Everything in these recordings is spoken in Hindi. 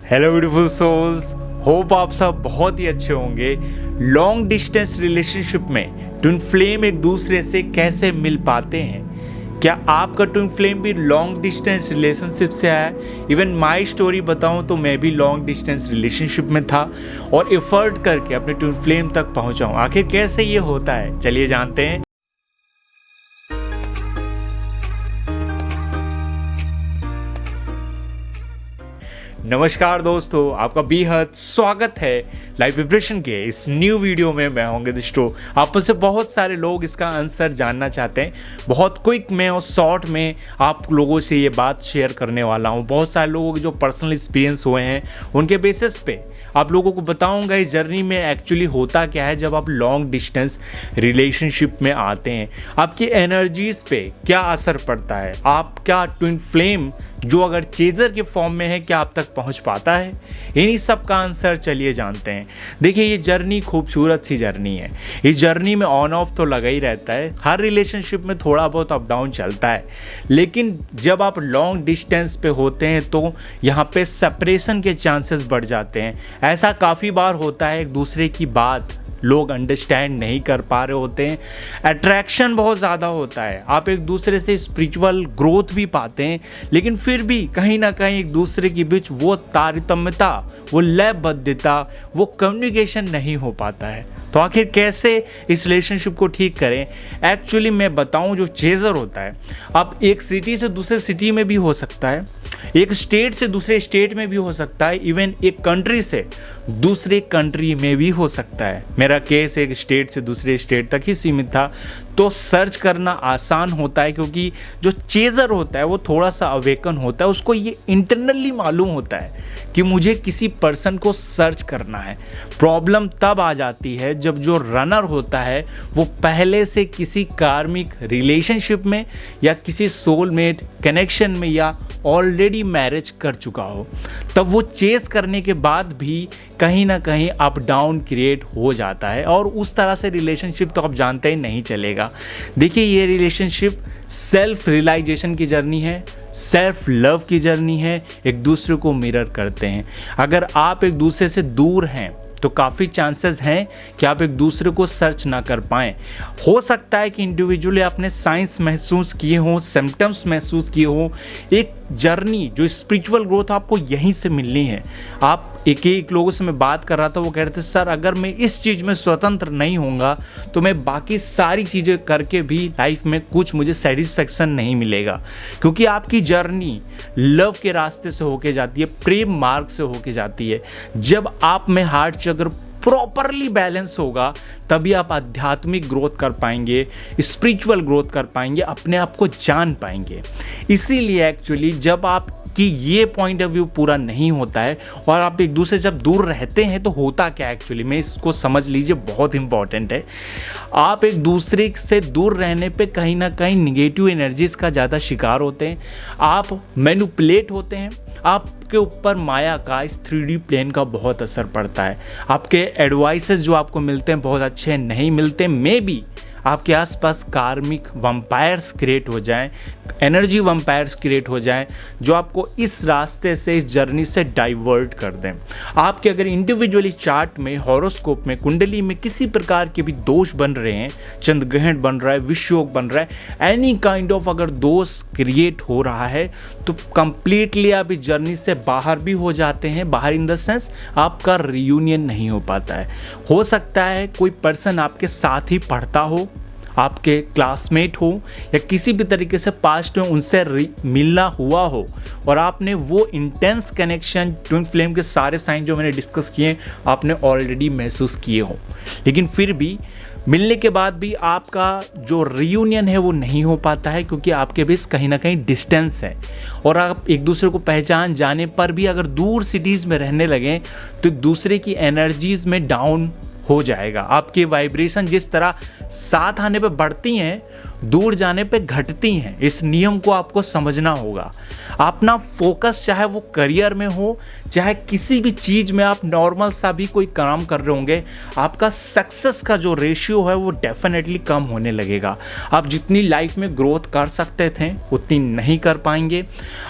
हेलो ब्यूटीफुल सोल्स, होप आप सब बहुत ही अच्छे होंगे। लॉन्ग डिस्टेंस रिलेशनशिप में ट्विन फ्लेम एक दूसरे से कैसे मिल पाते हैं? क्या आपका ट्विन फ्लेम भी लॉन्ग डिस्टेंस रिलेशनशिप से आया है? इवन माई स्टोरी बताऊं तो मैं भी लॉन्ग डिस्टेंस रिलेशनशिप में था और एफर्ट करके अपने ट्विन फ्लेम तक पहुंचा हूं। आखिर कैसे ये होता है, चलिए जानते हैं। नमस्कार दोस्तों, आपका बेहद स्वागत है लाइव प्रिपरेशन के इस न्यू वीडियो में। मैं होंगे दोस्तों, आप में से बहुत सारे लोग इसका आंसर जानना चाहते हैं। बहुत क्विक में और शॉर्ट में आप लोगों से ये बात शेयर करने वाला हूँ। बहुत सारे लोगों के जो पर्सनल एक्सपीरियंस हुए हैं उनके बेसिस पे आप लोगों को बताऊंगा इस जर्नी में एक्चुअली होता क्या है जब आप लॉन्ग डिस्टेंस रिलेशनशिप में आते हैं। आपकी एनर्जीज पे क्या असर पड़ता है, आप क्या ट्विन फ्लेम जो अगर चेजर के फॉर्म में है क्या आप तक पहुंच पाता है, इन्हीं सब का आंसर चलिए जानते हैं। देखिए, ये जर्नी खूबसूरत सी जर्नी है। इस जर्नी में ऑन ऑफ तो लगा ही रहता है, हर रिलेशनशिप में थोड़ा बहुत अप डाउन चलता है, लेकिन जब आप लॉन्ग डिस्टेंस पे होते हैं तो यहाँ पे सेपरेशन के चांसेस बढ़ जाते हैं। ऐसा काफ़ी बार होता है, एक दूसरे की बात लोग अंडरस्टैंड नहीं कर पा रहे होते हैं। अट्रैक्शन बहुत ज़्यादा होता है, आप एक दूसरे से स्पिरिचुअल ग्रोथ भी पाते हैं, लेकिन फिर भी कहीं ना कहीं एक दूसरे के बीच वो तारतम्यता, वो लयबद्धता, वो कम्युनिकेशन नहीं हो पाता है। तो आखिर कैसे इस रिलेशनशिप को ठीक करें? एक्चुअली मैं बताऊं, जो चेजर होता है, आप एक सिटी से दूसरे सिटी में भी हो सकता है, एक स्टेट से दूसरे स्टेट में भी हो सकता है, इवन एक कंट्री से दूसरे कंट्री में भी हो सकता है। मेरा केस एक स्टेट से दूसरे स्टेट तक ही सीमित था, तो सर्च करना आसान होता है क्योंकि जो चेजर होता है वो थोड़ा सा अवेकन होता है, उसको ये इंटरनली मालूम होता है कि मुझे किसी पर्सन को सर्च करना है। प्रॉब्लम तब आ जाती है जब जो रनर होता है वो पहले से किसी कार्मिक रिलेशनशिप में या किसी सोलमेट कनेक्शन में या ऑलरेडी मैरिज कर चुका हो। तब वो चेस करने के बाद भी कहीं ना कहीं अप डाउन क्रिएट हो जाता है और उस तरह से रिलेशनशिप तो आप जानते ही नहीं चलेगा। देखिए, ये रिलेशनशिप सेल्फ रियलाइजेशन की जर्नी है, सेल्फ लव की जर्नी है, एक दूसरे को मिरर करते हैं। अगर आप एक दूसरे से दूर हैं तो काफ़ी चांसेस हैं कि आप एक दूसरे को सर्च ना कर पाएँ। हो सकता है कि इंडिविजुअली आपने साइंस महसूस किए हों, सिम्टम्स महसूस किए हों। एक जर्नी जो स्पिरिचुअल ग्रोथ आपको यहीं से मिलनी है। आप एक लोगों से मैं बात कर रहा था, वो कह रहे थे सर अगर मैं इस चीज़ में स्वतंत्र नहीं होऊंगा तो मैं बाकी सारी चीज़ें करके भी लाइफ में कुछ मुझे सेटिस्फेक्शन नहीं मिलेगा, क्योंकि आपकी जर्नी लव के रास्ते से होके जाती है, प्रेम मार्ग से होके जाती है। जब आप में हार्ट चक्र प्रॉपरली बैलेंस होगा तभी आप आध्यात्मिक ग्रोथ कर पाएंगे, स्पिरिचुअल ग्रोथ कर पाएंगे, अपने आप को जान पाएंगे। इसीलिए एक्चुअली जब आपकी ये पॉइंट ऑफ व्यू पूरा नहीं होता है और आप एक दूसरे से जब दूर रहते हैं तो होता क्या एक्चुअली में, इसको समझ लीजिए, बहुत इंपॉर्टेंट है। आप एक दूसरे से दूर रहने पे कहीं ना कहीं निगेटिव एनर्जीज का ज़्यादा शिकार होते हैं, आप मैनिपुलेट होते हैं, आपके ऊपर माया का, इस 3D प्लेन का बहुत असर पड़ता है। आपके एडवाइसेस जो आपको मिलते हैं बहुत अच्छे नहीं मिलते। मे बी आपके आसपास कार्मिक वम्पायर्स क्रिएट हो जाएं, एनर्जी वम्पायर्स क्रिएट हो जाएं जो आपको इस रास्ते से, इस जर्नी से डाइवर्ट कर दें। आपके अगर इंडिविजुअली चार्ट में, हॉरोस्कोप में, कुंडली में किसी प्रकार के भी दोष बन रहे हैं, चंद्र ग्रहण बन रहा है, विषयोग बन रहा है, एनी काइंड ऑफ अगर दोष क्रिएट हो रहा है तो कंप्लीटली आप इस जर्नी से बाहर भी हो जाते हैं। बाहर इन द सेंस आपका रियूनियन नहीं हो पाता है। हो सकता है कोई पर्सन आपके साथ ही पढ़ता हो, आपके क्लासमेट हो, या किसी भी तरीके से पास्ट में उनसे मिलना हुआ हो और आपने वो इंटेंस कनेक्शन, ट्विन फ्लेम के सारे साइन जो मैंने डिस्कस किए आपने ऑलरेडी महसूस किए हो, लेकिन फिर भी मिलने के बाद भी आपका जो रियूनियन है वो नहीं हो पाता है क्योंकि आपके बीच कहीं ना कहीं डिस्टेंस है। और आप एक दूसरे को पहचान जाने पर भी अगर दूर सिटीज़ में रहने लगें तो एक दूसरे की एनर्जीज़ में डाउन हो जाएगा। आपकी वाइब्रेशन जिस तरह साथ आने पे बढ़ती हैं, दूर जाने पे घटती हैं। इस नियम को आपको समझना होगा। अपना फोकस चाहे वो करियर में हो, चाहे किसी भी चीज़ में आप नॉर्मल सा भी कोई काम कर रहे होंगे, आपका सक्सेस का जो रेशियो है वो डेफिनेटली कम होने लगेगा। आप जितनी लाइफ में ग्रोथ कर सकते थे उतनी नहीं कर पाएंगे।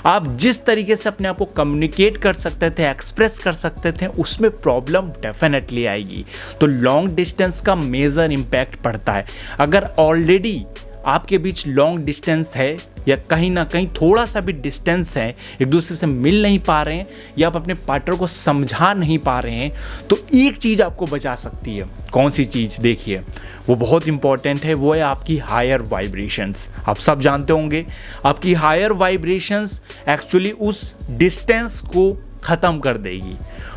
आप जिस तरीके से अपने आप को कम्युनिकेट कर सकते थे, एक्सप्रेस कर सकते थे, उसमें प्रॉब्लम डेफिनेटली आएगी। तो लॉन्ग डिस्टेंस का मेजर इम्पैक्ट पड़ता है। अगर ऑलरेडी आपके बीच लॉन्ग डिस्टेंस है या कहीं ना कहीं थोड़ा सा भी डिस्टेंस है, एक दूसरे से मिल नहीं पा रहे हैं या आप अपने पार्टनर को समझा नहीं पा रहे हैं, तो एक चीज़ आपको बचा सकती है। कौन सी चीज़? देखिए, वो बहुत इंपॉर्टेंट है, वो है आपकी हायर वाइब्रेशंस। आप सब जानते होंगे, आपकी हायर वाइब्रेशंस एक्चुअली उस डिस्टेंस को ख़त्म कर देगी।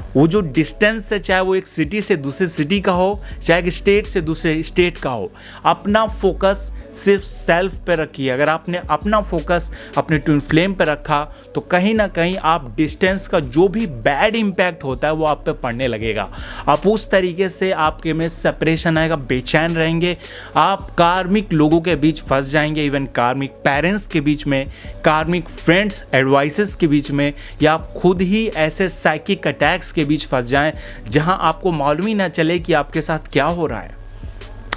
वो जो डिस्टेंस है, चाहे वो एक सिटी से दूसरी सिटी का हो, चाहे एक स्टेट से दूसरे स्टेट का हो, अपना फोकस सिर्फ सेल्फ पे रखिए। अगर आपने अपना फोकस अपने ट्विन फ्लेम पे रखा तो कहीं ना कहीं आप डिस्टेंस का जो भी बैड इम्पैक्ट होता है वो आप पे पड़ने लगेगा। आप उस तरीके से आपके में सेपरेशन आएगा, बेचैन रहेंगे, आप कार्मिक लोगों के बीच फंस जाएंगे, इवन कार्मिक पेरेंट्स के बीच में, कार्मिक फ्रेंड्स एडवाइसेस के बीच में, या आप खुद ही ऐसे साइकिक अटैक्स के बीच फंस जाएं जहां आपको मालूम ही ना चले कि आपके साथ क्या हो रहा है।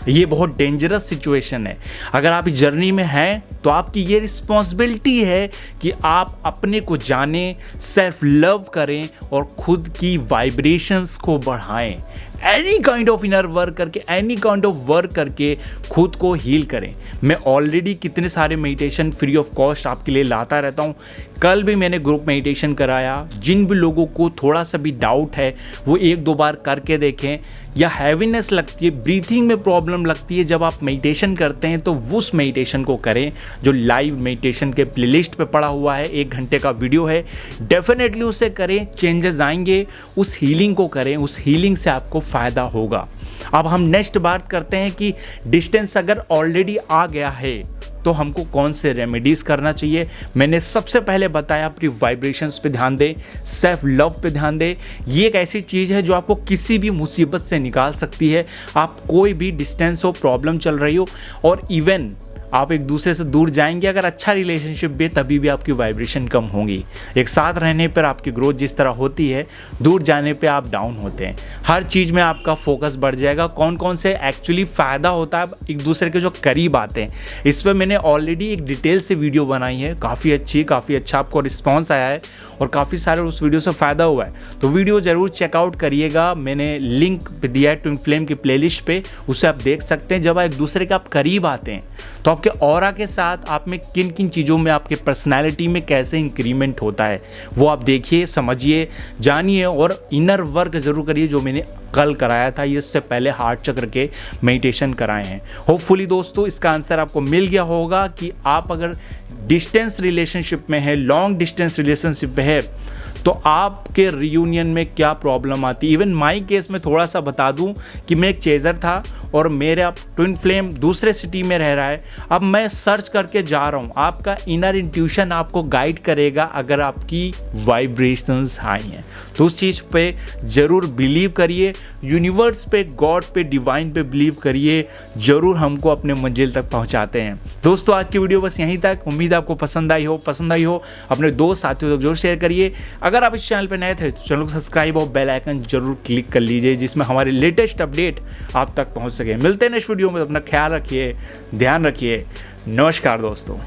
ये बहुत डेंजरस सिचुएशन है। अगर आप इस जर्नी में हैं तो आपकी ये रिस्पॉन्सिबिलिटी है कि आप अपने को जानें, सेल्फ लव करें और खुद की वाइब्रेशंस को बढ़ाएं। Any kind of inner work करके, एनी काइंड ऑफ वर्क करके खुद को हील करें। मैं ऑलरेडी कितने सारे मेडिटेशन फ्री ऑफ कॉस्ट आपके लिए लाता रहता हूँ। कल भी मैंने ग्रुप मेडिटेशन कराया। जिन भी लोगों को थोड़ा सा भी डाउट है वो एक दो बार करके देखें। या हैवीनेस लगती है, ब्रीथिंग में प्रॉब्लम लगती है जब आप मेडिटेशन करते हैं, तो उस मेडिटेशन को करें जो लाइव मेडिटेशन के प्लेलिस्ट पे पड़ा हुआ है। 1 घंटे का वीडियो है, डेफिनेटली उसे करें, चेंजेस आएंगे। उस हीलिंग को करें, उस हीलिंग से आपको फ़ायदा होगा। अब हम नेक्स्ट बात करते हैं कि डिस्टेंस अगर ऑलरेडी आ गया है तो हमको कौन से रेमेडीज़ करना चाहिए। मैंने सबसे पहले बताया अपनी वाइब्रेशंस पे ध्यान दें, सेल्फ लव पे ध्यान दें। ये एक ऐसी चीज़ है जो आपको किसी भी मुसीबत से निकाल सकती है। आप कोई भी डिस्टेंस हो, प्रॉब्लम चल रही हो, और इवन आप एक दूसरे से दूर जाएंगे, अगर अच्छा रिलेशनशिप भी, तभी भी आपकी वाइब्रेशन कम होगी। एक साथ रहने पर आपकी ग्रोथ जिस तरह होती है, दूर जाने पे आप डाउन होते हैं। हर चीज़ में आपका फोकस बढ़ जाएगा। कौन कौन से एक्चुअली फ़ायदा होता है एक दूसरे के जो करीब आते हैं, इस पर मैंने ऑलरेडी एक डिटेल से वीडियो बनाई है, काफ़ी अच्छी, काफ़ी अच्छा आपको रिस्पॉन्स आया है और काफ़ी सारे उस वीडियो से फ़ायदा हुआ है। तो वीडियो ज़रूर चेकआउट करिएगा। मैंने लिंक दिया है ट्विन फ्लेम की प्लेलिस्ट पे, उसे आप देख सकते हैं। जब आप एक दूसरे के आप करीब आते हैं तो आपके ऑरा के साथ आप में किन किन चीज़ों में, आपके पर्सनालिटी में कैसे इंक्रीमेंट होता है, वो आप देखिए, समझिए, जानिए और इनर वर्क ज़रूर करिए जो मैंने कल कराया था। ये इससे पहले हार्ट चक्र के मेडिटेशन कराए हैं। होपफुली दोस्तों इसका आंसर आपको मिल गया होगा कि आप अगर डिस्टेंस रिलेशनशिप में है, लॉन्ग डिस्टेंस रिलेशनशिप में है, तो आपके रियूनियन में क्या प्रॉब्लम आती है। इवन माई केस में थोड़ा सा बता दूं कि मैं एक चेज़र था और मेरा ट्विन फ्लेम दूसरे सिटी में रह रहा है। अब मैं सर्च करके जा रहा हूँ। आपका इनर इंट्यूशन आपको गाइड करेगा अगर आपकी वाइब्रेशंस हाई हैं तो उस चीज़ पे ज़रूर बिलीव करिए। यूनिवर्स पे, गॉड पे, डिवाइन पे बिलीव करिए, ज़रूर हमको अपने मंजिल तक पहुँचाते हैं। दोस्तों आज की वीडियो बस यहीं तक। उम्मीद आपको पसंद आई हो। अपने दोस्त साथियों तक जरूर शेयर करिए। अगर आप इस चैनल पर नए थे तो चैनल को सब्सक्राइब और बेल आइकन जरूर क्लिक कर लीजिए, जिसमें हमारे लेटेस्ट अपडेट आप तक पहुँच सके। मिलते हैं नेक्स्ट वीडियो में। अपना ख्याल रखिए, ध्यान रखिए। नमस्कार दोस्तों।